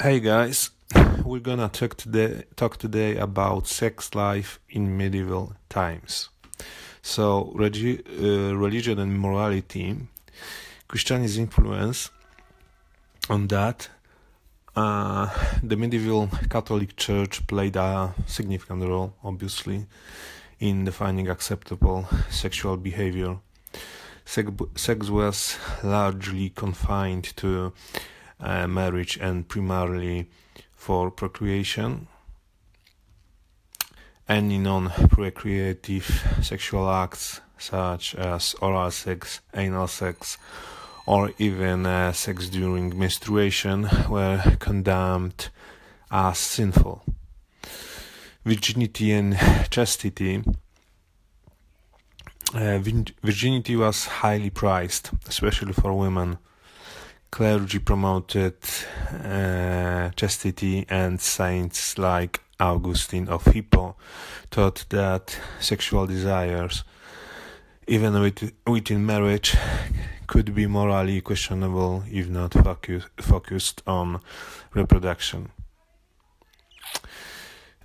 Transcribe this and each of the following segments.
Hey guys, we're gonna talk today about sex life in medieval times. So, religion and morality, Christianity's influence on that. The medieval Catholic Church played a significant role, obviously, in defining acceptable sexual behavior. Sex was largely confined to marriage and primarily for procreation. Any non-procreative sexual acts such as oral sex, anal sex, or even sex during menstruation were condemned as sinful. Virginity and chastity. Virginity was highly prized, especially for women. Clergy promoted chastity, and saints like Augustine of Hippo taught that sexual desires, even within marriage, could be morally questionable if not focused on reproduction.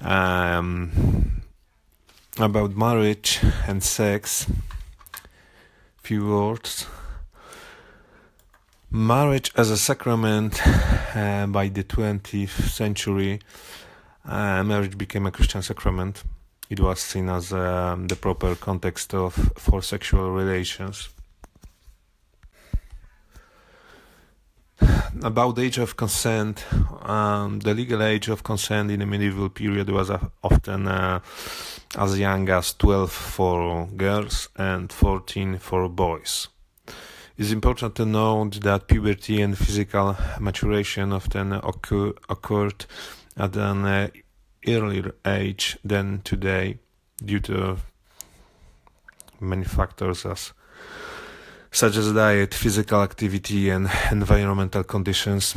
About marriage and sex, few words. Marriage as a sacrament. By the 20th century, marriage became a Christian sacrament. It was seen as the proper context for sexual relations. About the age of consent, the legal age of consent in the medieval period was often as young as 12 for girls and 14 for boys. It's important to note that puberty and physical maturation often occurred at an earlier age than today due to many factors such as diet, physical activity, and environmental conditions.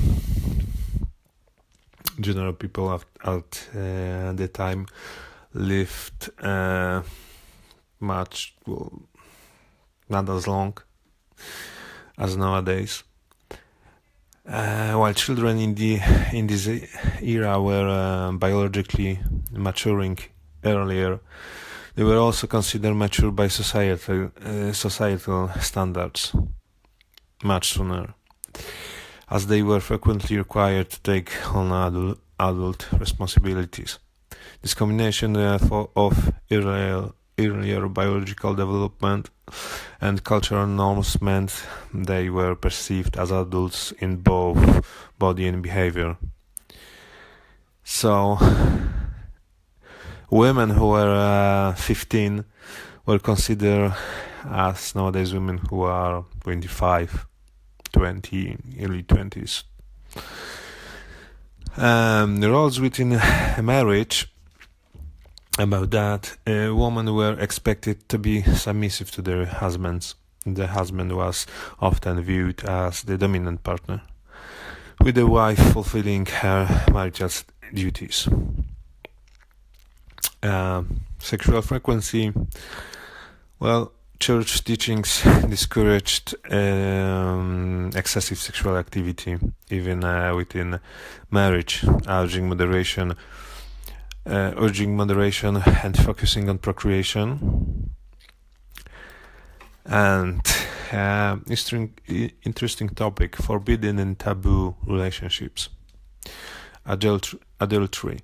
General people at the time lived not as long as nowadays. While children in this era were biologically maturing earlier, they were also considered mature by societal standards much sooner, as they were frequently required to take on adult responsibilities. This combination of earlier biological development and cultural norms meant they were perceived as adults in both body and behavior. So, women who were 15 were considered as nowadays women who are 25, 20, early 20s. The roles within marriage. About that, women were expected to be submissive to their husbands. The husband was often viewed as the dominant partner, with the wife fulfilling her marital duties. Sexual frequency. Well, church teachings discouraged excessive sexual activity, even within marriage, urging moderation and focusing on procreation. And interesting topic: forbidden and taboo relationships. Adultery.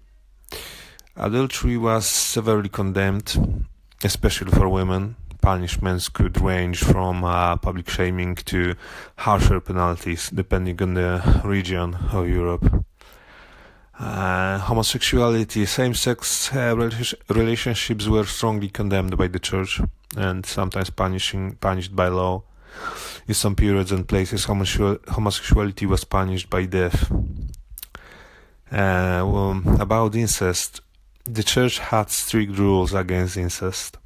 Adultery was severely condemned, especially for women. Punishments could range from public shaming to harsher penalties, depending on the region of Europe. Homosexuality, same-sex relationships were strongly condemned by the church and sometimes punished by law. In some periods and places, homosexuality was punished by death. About incest, the church had strict rules against incest,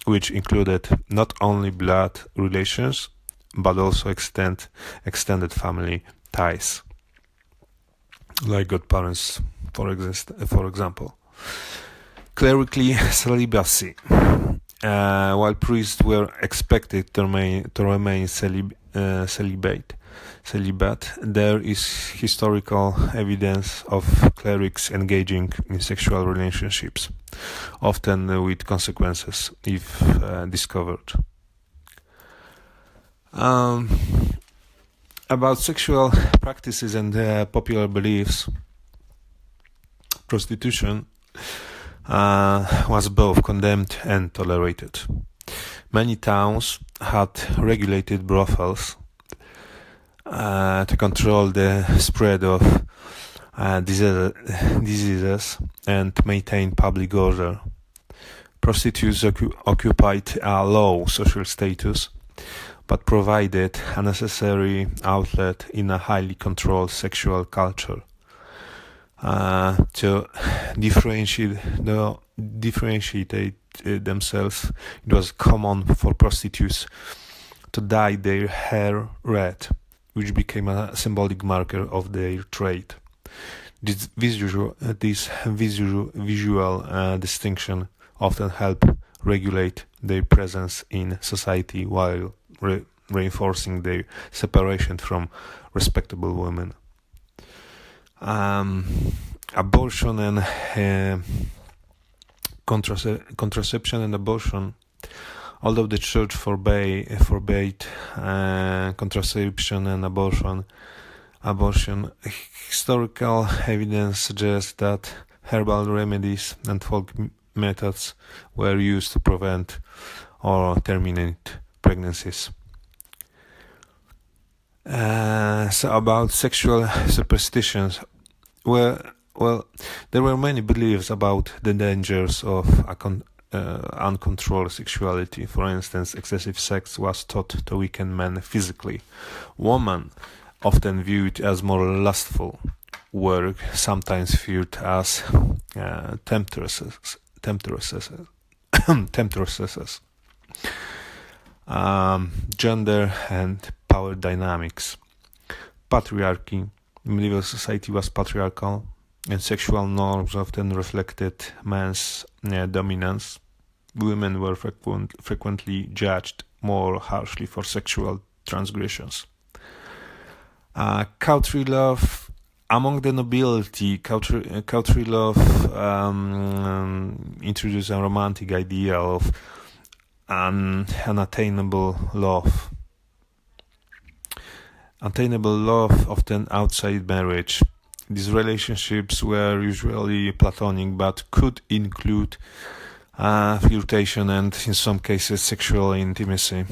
which included not only blood relations but also extended family ties, like godparents, for example. Clerical celibacy. While priests were expected to remain celibate, there is historical evidence of clerics engaging in sexual relationships, often with consequences if discovered. About sexual practices and popular beliefs, prostitution was both condemned and tolerated. Many towns had regulated brothels to control the spread of diseases and maintain public order. Prostitutes occupied a low social status, but provided a necessary outlet in a highly controlled sexual culture. To differentiate themselves, it was common for prostitutes to dye their hair red, which became a symbolic marker of their trade. This visual distinction often helped regulate their presence in society while reinforcing their separation from respectable women. Abortion and contraception and abortion. Although the church forbade contraception and abortion, historical evidence suggests that herbal remedies and folk methods were used to prevent or terminate pregnancies. So about sexual superstitions, there were many beliefs about the dangers of uncontrolled sexuality. For instance, excessive sex was thought to weaken men physically. Women, often viewed as more lustful, were sometimes viewed as temptresses. Gender and power dynamics. Patriarchy. Medieval society was patriarchal, and sexual norms often reflected man's dominance. Women were frequently judged more harshly for sexual transgressions. Country love. Among the nobility, country love introduced a romantic idea of unattainable love. Attainable love often outside marriage. These relationships were usually platonic but could include flirtation and, in some cases, sexual intimacy.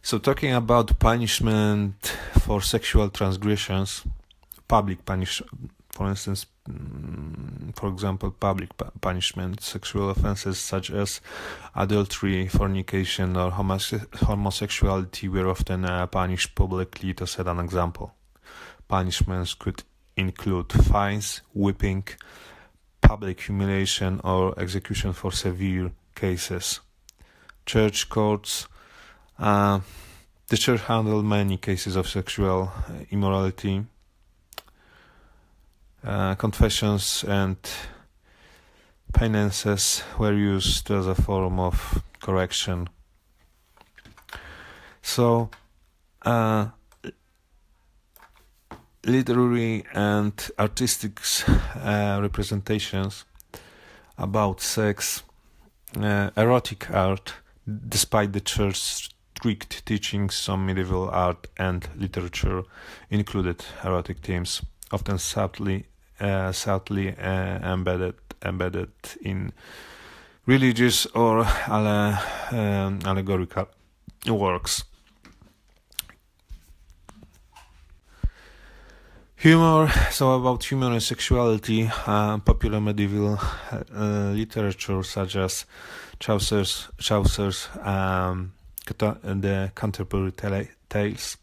So talking about punishment for sexual transgressions, public punishment, for instance, public punishment, sexual offenses such as adultery, fornication, or homosexuality were often punished publicly. To set an example, punishments could include fines, whipping, public humiliation, or execution for severe cases. Church courts. The church handled many cases of sexual immorality. Confessions and penances were used as a form of correction. So, literary and artistic representations about sex, erotic art, despite the church's strict teachings, some medieval art and literature included erotic themes, often subtly embedded in religious or allegorical works. Humor. So about humor and sexuality, popular medieval literature such as Chaucer's the Canterbury Tales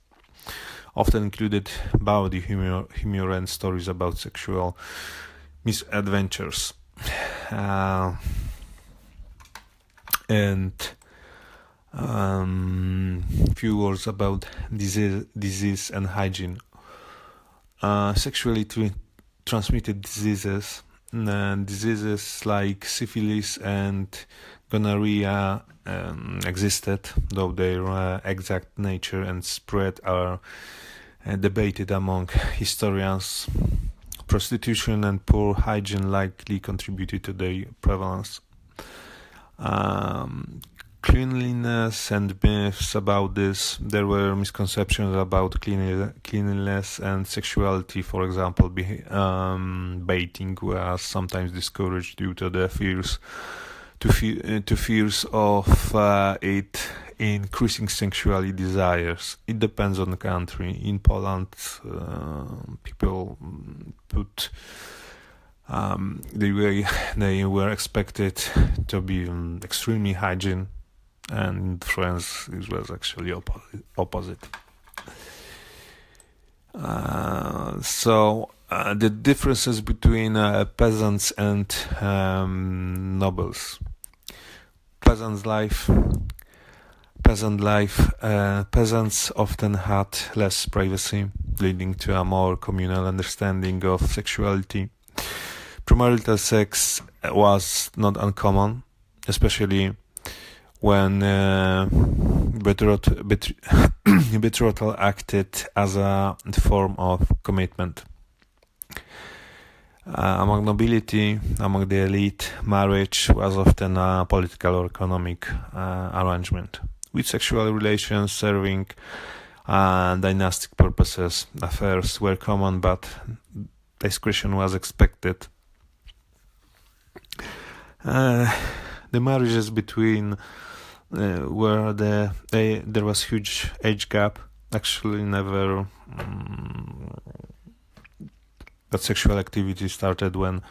often included bawdy humor and stories about sexual misadventures. And few words about disease and hygiene. Sexually transmitted diseases like syphilis and gonorrhea existed, though their exact nature and spread are debated among historians. Prostitution and poor hygiene likely contributed to their prevalence. Cleanliness and myths about this. There were misconceptions about cleanliness and sexuality. For example, baiting was sometimes discouraged due to the fears of it increasing sexual desires. It depends on the country. In Poland, people put they were expected to be extremely hygiene, and in France it was actually opposite. So the differences between peasants and nobles. Peasant life. Peasants often had less privacy, leading to a more communal understanding of sexuality. Premarital sex was not uncommon, especially when betrothal acted as a form of commitment. Among nobility, among the elite, marriage was often a political or economic arrangement, with sexual relations serving dynastic purposes. Affairs were common, but discretion was expected. The marriages between where there was huge age gap. Actually, never that sexual activity started when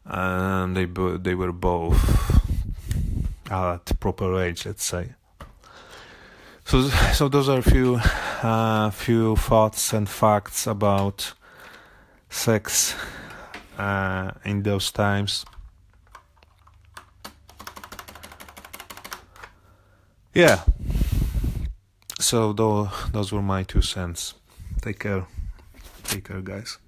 they were both at proper age, let's say. So those are few thoughts and facts about sex in those times. Yeah. So those were my 2 cents. Take care, guys.